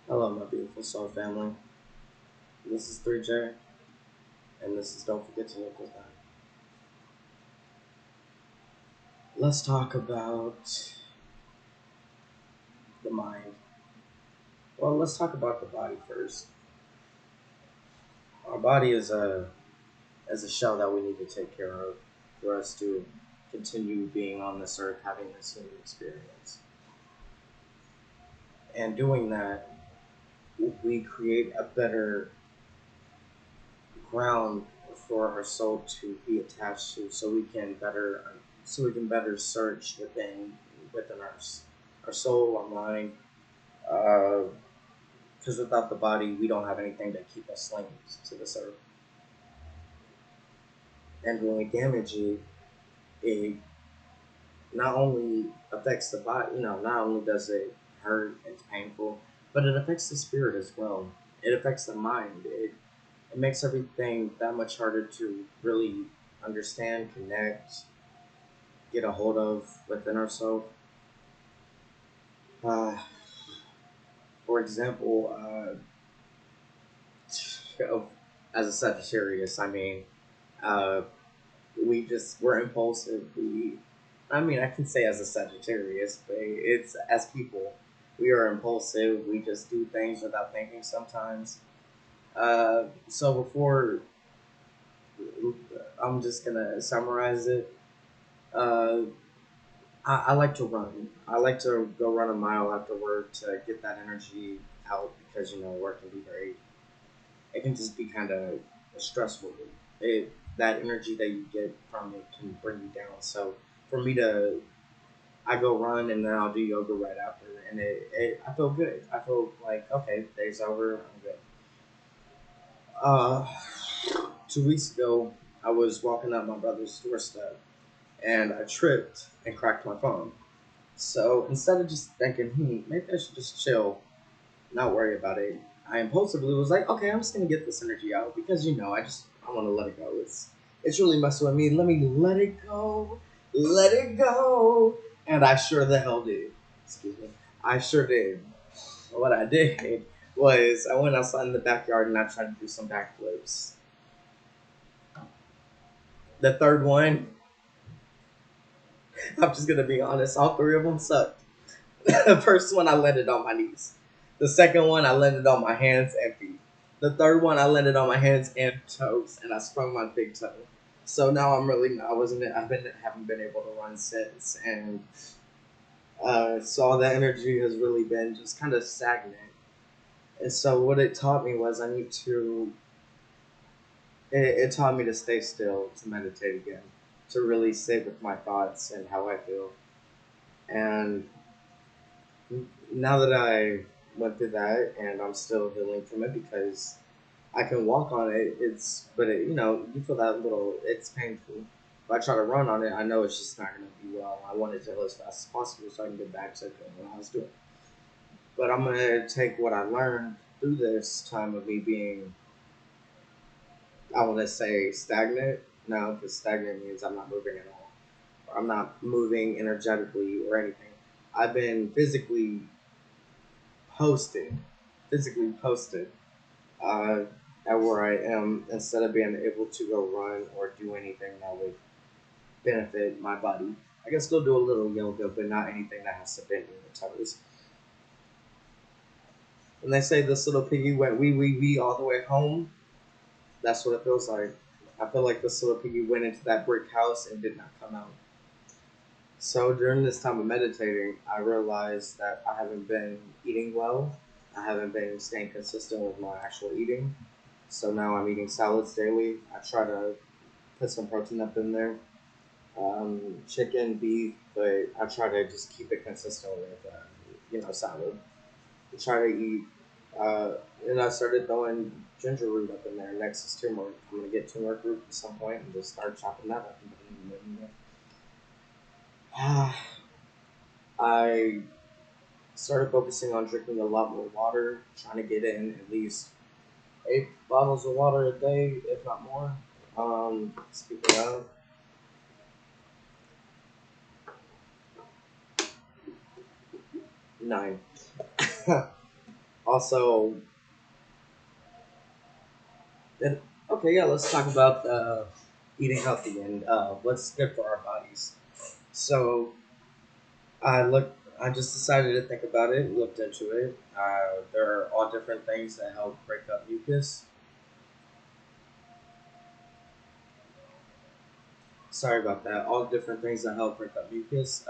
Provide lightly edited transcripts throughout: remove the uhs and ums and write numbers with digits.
Hello, my beautiful soul family. This is 3J, and this is Don't Forget to Look Within. Let's talk about the mind. Well, let's talk about the body first. Our body is a shell that we need to take care of for us to continue being on this earth, having this human experience. And doing that, we create a better ground for our soul to be attached to, so we can better search within our soul, our mind. Because without the body, we don't have anything to keep us linked to this earth. And when we damage it, it not only affects the body, not only does it hurt, it's painful, but it affects the spirit as well. It affects the mind. It makes everything that much harder to really understand, connect, get a hold of within ourselves. Uh, for example, as a Sagittarius, uh, we're impulsive. I can say as a Sagittarius, but it's as people, we are impulsive. We just do things without thinking sometimes. So before I'm just gonna summarize it. Uh, I like to run. I like to go run a mile after work to get that energy out because work can be very. It can just be kind of stressful. That energy that you get from it can bring you down. So for me to, I go run and then I'll do yoga right after, and I feel good. I feel like okay, day's over. I'm good. Uh, 2 weeks ago, I was walking up my brother's doorstep and I tripped and cracked my phone. So instead of just thinking, maybe I should just chill, not worry about it, I impulsively was like, okay, I'm just gonna get this energy out because I want to let it go. It's really messing with me. Let me let it go, and I sure the hell did. Excuse me, I sure did. What I did was I went outside in the backyard and I tried to do some backflips. The third one, I'm just gonna be honest, all three of them sucked. The first one, I landed on my knees. The second one, I landed on my hands and feet. The third one, I landed on my hands and toes, and I sprung my big toe. So now I'm really, I wasn't, I've been, haven't been able to run since, and so all that energy has really been just kind of stagnant. And so what it taught me was it taught me to stay still, to meditate again, to really sit with my thoughts and how I feel. And now that I went through that and I'm still healing from it because I can walk on it, you feel that little, it's painful. If I try to run on it, I know it's just not going to be well. I want it to heal as fast as possible so I can get back to what I was doing. But I'm going to take what I learned through this time of me being, I want to say, stagnant. No, because stagnant means I'm not moving at all. Or I'm not moving energetically or anything. I've been posted, physically posted uh, at where I am instead of being able to go run or do anything that would benefit my body. I can still do a little yoga, but not anything that has to bend me the toes. And they say this little piggy went wee all the way home. That's what it feels like. I feel like this little piggy went into that brick house and did not come out. So during this time of meditating, I realized that I haven't been eating well. I haven't been staying consistent with my actual eating. So now I'm eating salads daily. I try to put some protein up in there, chicken, beef, but I try to just keep it consistent with, salad. I try to eat, uh, and I started throwing ginger root up in there. Next is turmeric. I'm gonna get turmeric root at some point and just start chopping that up and putting it in there. I started focusing on drinking a lot more water, trying to get in at least 8 bottles of water a day, if not more. Speaking of, 9. Also, then, okay, yeah, let's talk about eating healthy and what's good for our bodies. So I just decided to think about it, looked into it. There are all different things that help break up mucus. Sorry about that. All different things that help break up mucus.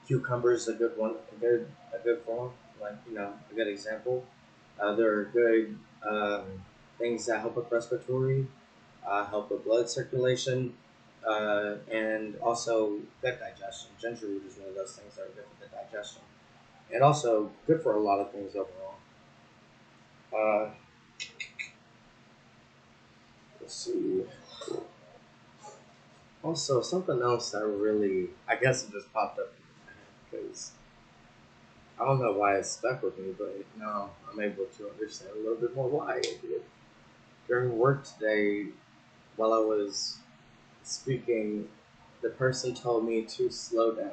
Cucumbers a good one, a good form, like a good example. There are good things that help with respiratory, help with blood circulation, and also good digestion. Ginger root is one of those things that are good for the digestion, and also good for a lot of things overall. Uh, let's see. Also, something else that really, I guess it just popped up because I don't know why it stuck with me, but now I'm able to understand a little bit more why it did. During work today, while I was speaking, the person told me to slow down.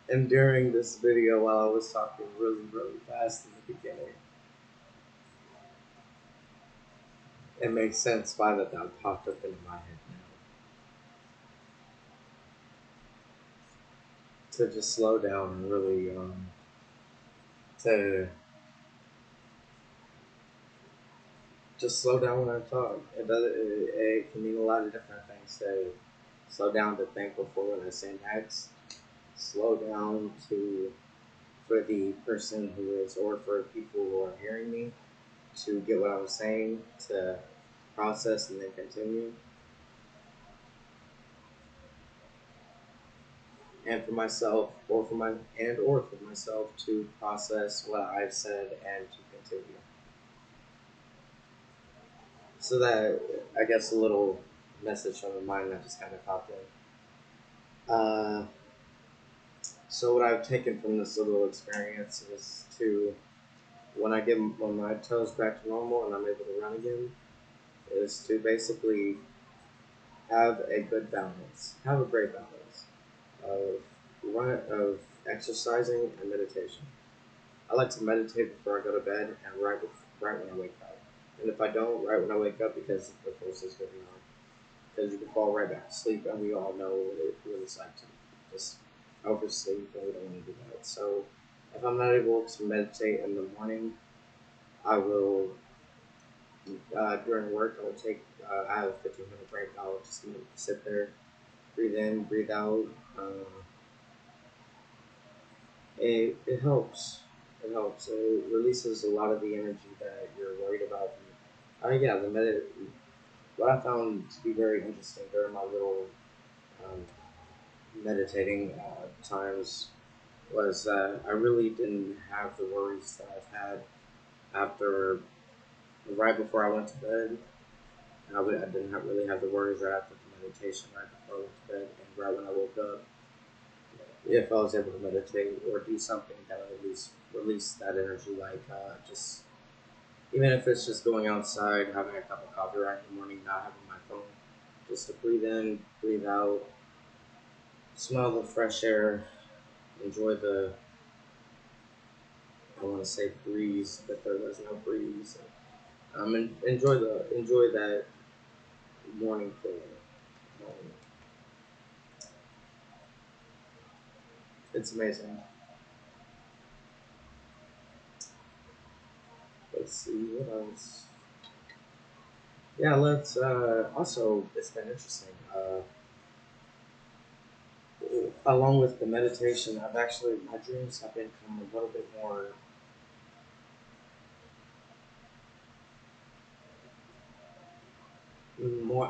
And during this video, while I was talking really, really fast in the beginning, it makes sense why that popped up into my head now. To just slow down and really, to just slow down when I talk. It can mean a lot of different things. To slow down to think before when I say next. Slow down to for the person who is, or for people who are hearing me, to get what I was saying, to process and then continue. And for myself, or for myself to process what I've said and to continue. So that, I guess, a little message from the mind that just kind of popped in. So what I've taken from this little experience is to, when my toes back to normal and I'm able to run again, is to basically have a good balance, have a great balance of of exercising and meditation. I like to meditate before I go to bed and right when I wake up. And if I don't, right when I wake up, because the force is going on, because you can fall right back to sleep, and we all know what it's like to just oversleep, and we don't want to do that. So if I'm not able to meditate in the morning, I will during work. I will take. I have a 15-minute break. I'll just sit there, breathe in, breathe out. It helps. It helps. It releases a lot of the energy that you're worried about. Yeah, what I found to be very interesting during my little um, meditating times was that I really didn't have the worries that I've had after, right before I went to bed. I didn't really have the worries right after the meditation, right before I went to bed, and right when I woke up. If I was able to meditate or do something that would at least release that energy, like just even if it's just going outside, having a cup of coffee right in the morning, not having my phone, just to breathe in, breathe out, smell the fresh air, enjoy the, I want to say breeze, but there was no breeze. And enjoy that morning feeling. Um, it's amazing. Let's see what else. Yeah, let's. Also, it's been interesting. Along with the meditation, I've actually my dreams have become a little bit more.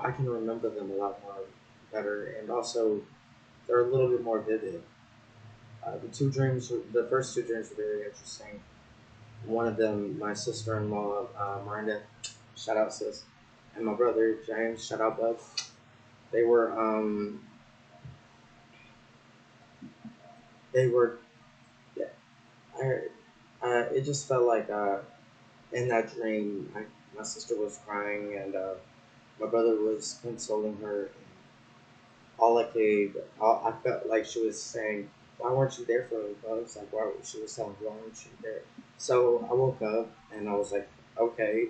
I can remember them a lot more better, and also they're a little bit more vivid. The first two dreams were very interesting. One of them, my sister-in-law, Miranda, shout out sis, and my brother James, shout out bud. They were, they were, yeah, it just felt like in that dream, my sister was crying and my brother was consoling her. And I felt like she was saying, why weren't you there for me, Bugs? Like, why? She was telling me, why weren't you there? So I woke up and I was like, okay.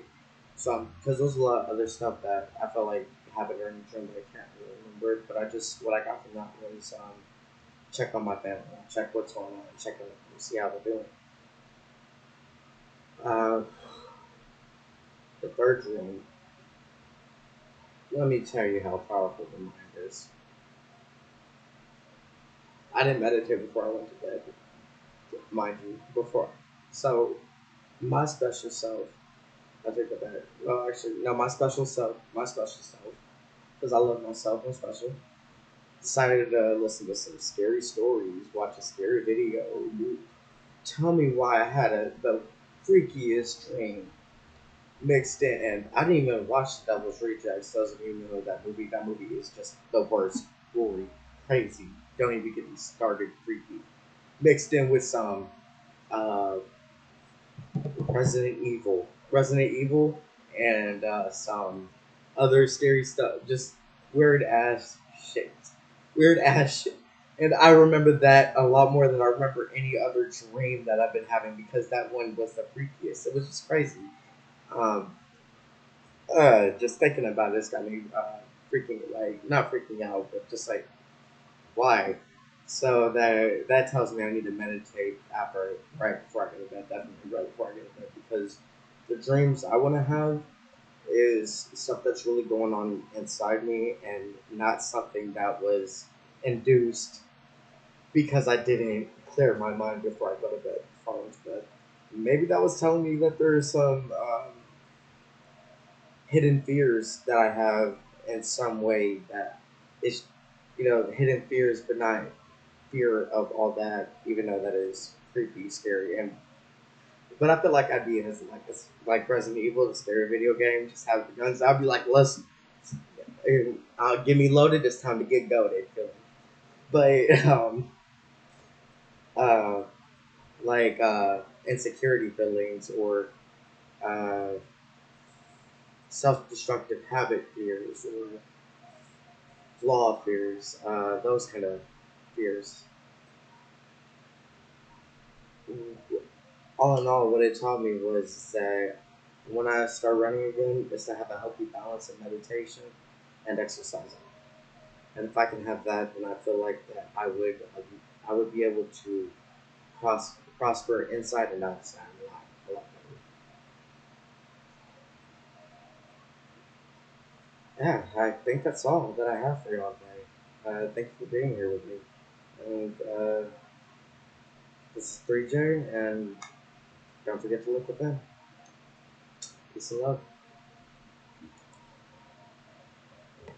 So, because there's a lot of other stuff that I felt like happened during the dream that I can't really remember. But I just, what I got from that was check on my family, check what's going on, check on them, see how they're doing. Uh, the third dream, let me tell you how powerful the mind is. I didn't meditate before I went to bed, mind you, before. So, my special self, I take that back. Well, actually, no, my special self, because I love myself, I'm special, decided to listen to some scary stories, watch a scary video. Tell me why I had the freakiest dream mixed in, and I didn't even watch Devil's Rejects. Doesn't even know that movie. That movie is just the worst, gory, crazy. Don't even get me started. Freaky, mixed in with some uh, Resident Evil, and some other scary stuff. Just weird ass shit. Weird ass shit. And I remember that a lot more than I remember any other dream that I've been having because that one was the freakiest. It was just crazy. Um, just thinking about this got me freaking like not freaking out, but just like why? So that tells me I need to meditate after right before I go to bed. Definitely right before I go to bed because the dreams I want to have is stuff that's really going on inside me and not something that was induced because I didn't clear my mind before I go to bed. Before I went to bed. Maybe that was telling me that there's some hidden fears that I have in some way that is, hidden fears, but not fear of all that, even though that is creepy, scary, and but I feel like I'd be in this like Resident Evil, the scary video game, just have the guns. I'd be like, listen, get me loaded. It's time to get goaded. But uh, like insecurity feelings or uh, self-destructive habit fears or flaw fears, those kind of fears. All in all, what it taught me was that when I start running again, is to have a healthy balance of meditation and exercising. And if I can have that, then I feel like that I would be able to prosper inside and outside a lot better. Yeah, I think that's all that I have for you all today. Thank you for being here with me. And this is 3J, and don't forget to look within. Peace and love.